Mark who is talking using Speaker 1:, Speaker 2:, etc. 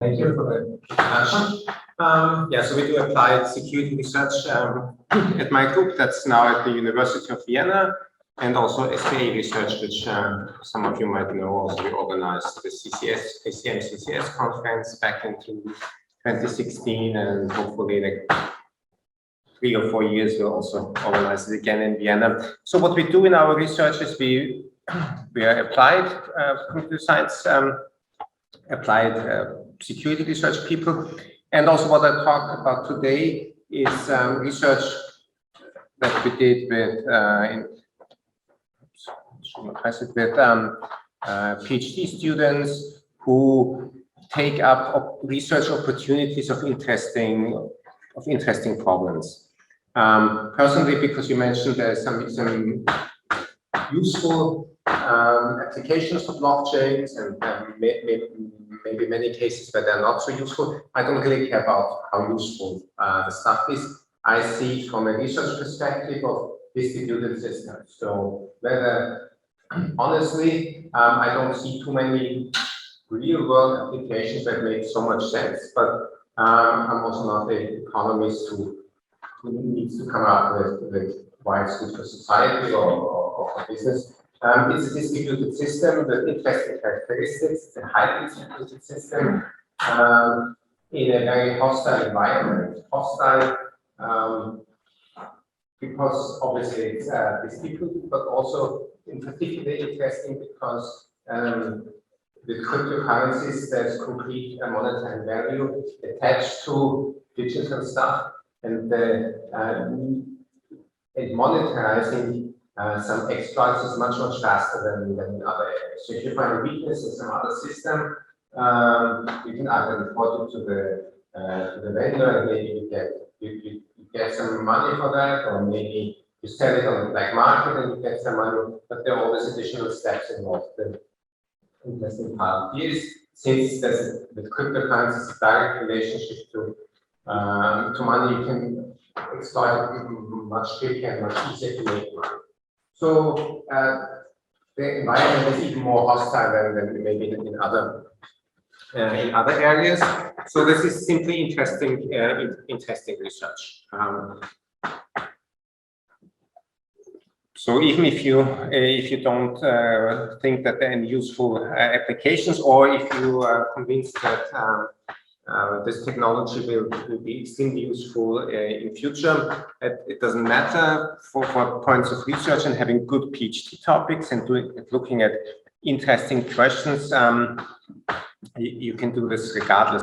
Speaker 1: Thank you for the introduction. Yeah, so we do applied security research at my group that's now at the University of Vienna, and also SPA research, which some of you might know. Also, we organized the CCS conference back in 2016, and hopefully like 3 or 4 years we'll also organize it again in Vienna. So what we do in our research is we are applied computer science, applied security research people. And also what I talk about today is research that we did with, PhD students who take up research opportunities of interesting problems. Personally, because you mentioned there's some useful applications for blockchains, and maybe many cases where they're not so useful. I don't really care about how useful the stuff is. I see from a research perspective of distributed systems. So whether, honestly, I don't see too many real-world applications that make so much sense. But I'm also not an economist who needs to come up with why it's good for society or for business. It's a distributed system with interesting characteristics. It's a highly distributed system in a very hostile environment. Hostile because obviously it's distributed, but also in particular interesting because with cryptocurrencies there's complete monetary value attached to digital stuff, and monetizing some exploits is much faster than other areas. So if you find a weakness in some other system, you can either report it to the vendor, and maybe you get some money for that, or maybe you sell it on the black market and you get some money. But there are always additional steps involved. The interesting part is, since there's with cryptocurrencies a direct relationship to money, you can exploit it much quicker and much easier to make money. So the environment is even more hostile than maybe in other areas. So this is simply interesting research. So even if you don't think that there are any useful applications, or if you are convinced that this technology will be extremely useful in future, it doesn't matter for points of research and having good PhD topics and looking at interesting questions. You can do this regardless